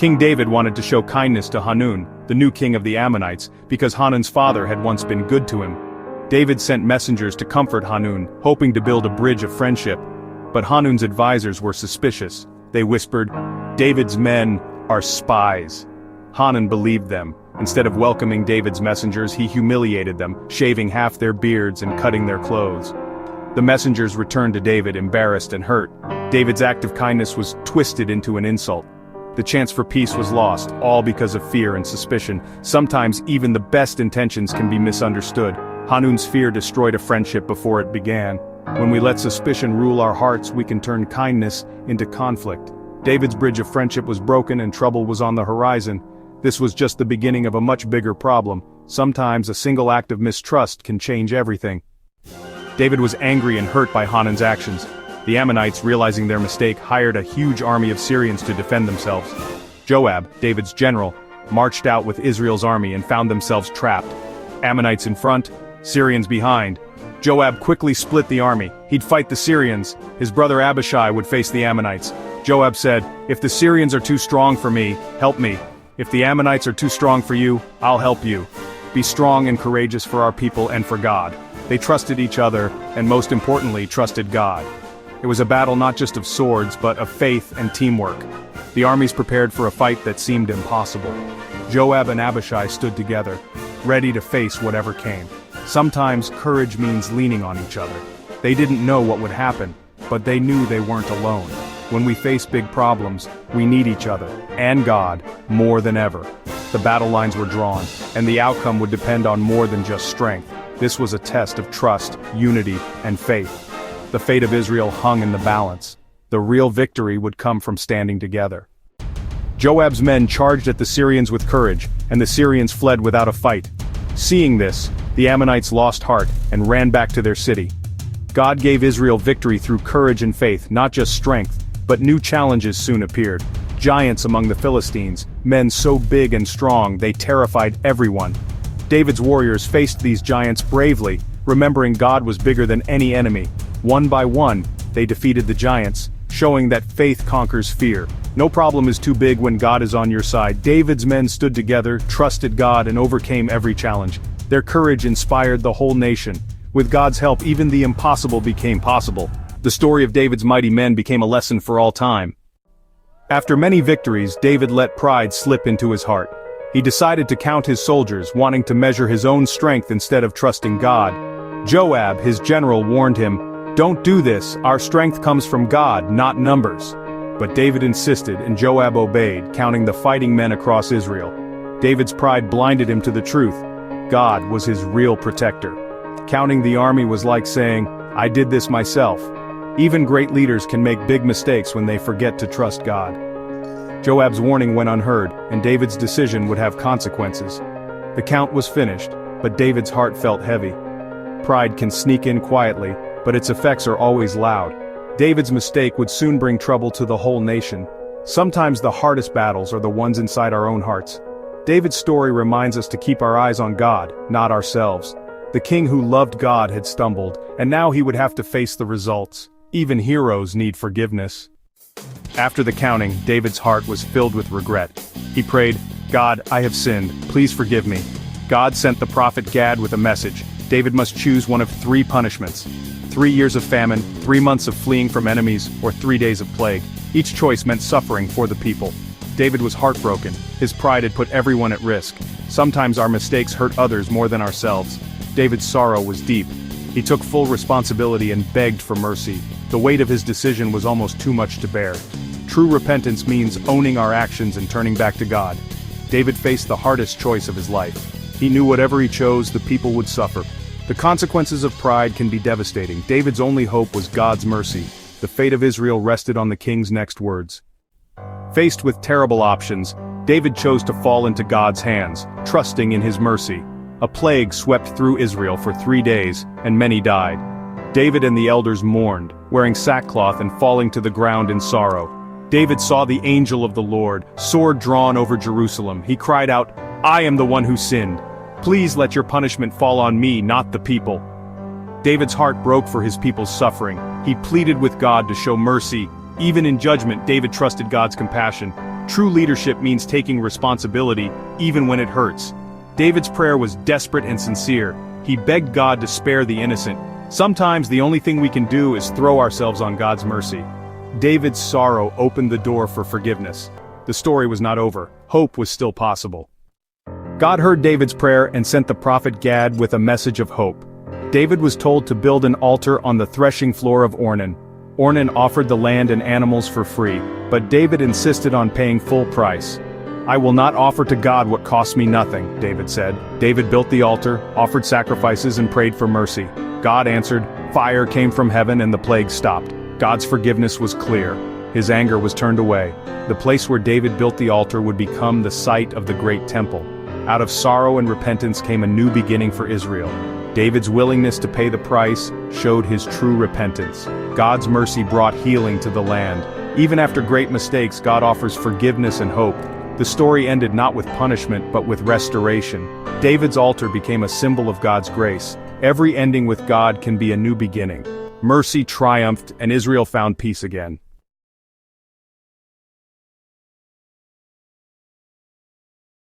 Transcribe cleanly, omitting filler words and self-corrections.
King David wanted to show kindness to Hanun, the new king of the Ammonites, because Hanun's father had once been good to him. David sent messengers to comfort Hanun, hoping to build a bridge of friendship. But Hanun's advisors were suspicious. They whispered, "David's men are spies." Hanun believed them. Instead of welcoming David's messengers, he humiliated them, shaving half their beards and cutting their clothes. The messengers returned to David embarrassed and hurt. David's act of kindness was twisted into an insult. The chance for peace was lost, all because of fear and suspicion. Sometimes even the best intentions can be misunderstood. Hanun's fear destroyed a friendship before it began. When we let suspicion rule our hearts, we can turn kindness into conflict. David's bridge of friendship was broken and trouble was on the horizon. This was just the beginning of a much bigger problem. Sometimes a single act of mistrust can change everything. David was angry and hurt by Hanun's actions. The Ammonites, realizing their mistake, hired a huge army of Syrians to defend themselves. Joab, David's general, marched out with Israel's army and found themselves trapped. Ammonites in front, Syrians behind. Joab quickly split the army. He'd fight the Syrians. His brother Abishai would face the Ammonites. Joab said, "If the Syrians are too strong for me, help me. If the Ammonites are too strong for you, I'll help you. Be strong and courageous for our people and for God." They trusted each other, and most importantly, trusted God. It was a battle not just of swords, but of faith and teamwork. The armies prepared for a fight that seemed impossible. Joab and Abishai stood together, ready to face whatever came. Sometimes courage means leaning on each other. They didn't know what would happen, but they knew they weren't alone. When we face big problems, we need each other, and God, more than ever. The battle lines were drawn, and the outcome would depend on more than just strength. This was a test of trust, unity, and faith. The fate of Israel hung in the balance. The real victory would come from standing together. Joab's men charged at the Syrians with courage, and the Syrians fled without a fight. Seeing this, the Ammonites lost heart and ran back to their city. God gave Israel victory through courage and faith, not just strength, but new challenges soon appeared. Giants among the Philistines, men so big and strong they terrified everyone. David's warriors faced these giants bravely, remembering God was bigger than any enemy. One by one, they defeated the giants, showing that faith conquers fear. No problem is too big when God is on your side. David's men stood together, trusted God, and overcame every challenge. Their courage inspired the whole nation. With God's help, even the impossible became possible. The story of David's mighty men became a lesson for all time. After many victories, David let pride slip into his heart. He decided to count his soldiers, wanting to measure his own strength instead of trusting God. Joab, his general, warned him, "Don't do this, our strength comes from God, not numbers." But David insisted, and Joab obeyed, counting the fighting men across Israel. David's pride blinded him to the truth. God was his real protector. Counting the army was like saying, "I did this myself." Even great leaders can make big mistakes when they forget to trust God. Joab's warning went unheard, and David's decision would have consequences. The count was finished, but David's heart felt heavy. Pride can sneak in quietly, but its effects are always loud. David's mistake would soon bring trouble to the whole nation. Sometimes the hardest battles are the ones inside our own hearts. David's story reminds us to keep our eyes on God, not ourselves. The king who loved God had stumbled, and now he would have to face the results. Even heroes need forgiveness. After the counting, David's heart was filled with regret. He prayed, "God, I have sinned, please forgive me." God sent the prophet Gad with a message. David must choose one of 3 punishments. 3 years of famine, 3 months of fleeing from enemies, or 3 days of plague. Each choice meant suffering for the people. David was heartbroken. His pride had put everyone at risk. Sometimes our mistakes hurt others more than ourselves. David's sorrow was deep. He took full responsibility and begged for mercy. The weight of his decision was almost too much to bear. True repentance means owning our actions and turning back to God. David faced the hardest choice of his life. He knew whatever he chose, the people would suffer. The consequences of pride can be devastating. David's only hope was God's mercy. The fate of Israel rested on the king's next words. Faced with terrible options, David chose to fall into God's hands, trusting in his mercy. A plague swept through Israel for 3 days, and many died. David and the elders mourned, wearing sackcloth and falling to the ground in sorrow. David saw the angel of the Lord, sword drawn over Jerusalem. He cried out, "I am the one who sinned. Please let your punishment fall on me, not the people." David's heart broke for his people's suffering. He pleaded with God to show mercy. Even in judgment, David trusted God's compassion. True leadership means taking responsibility, even when it hurts. David's prayer was desperate and sincere. He begged God to spare the innocent. Sometimes the only thing we can do is throw ourselves on God's mercy. David's sorrow opened the door for forgiveness. The story was not over. Hope was still possible. God heard David's prayer and sent the prophet Gad with a message of hope. David was told to build an altar on the threshing floor of Ornan. Ornan offered the land and animals for free, but David insisted on paying full price. "I will not offer to God what costs me nothing," David said. David built the altar, offered sacrifices and prayed for mercy. God answered, fire came from heaven and the plague stopped. God's forgiveness was clear. His anger was turned away. The place where David built the altar would become the site of the great temple. Out of sorrow and repentance came a new beginning for Israel. David's willingness to pay the price showed his true repentance. God's mercy brought healing to the land. Even after great mistakes, God offers forgiveness and hope. The story ended not with punishment but with restoration. David's altar became a symbol of God's grace. Every ending with God can be a new beginning. Mercy triumphed and Israel found peace again.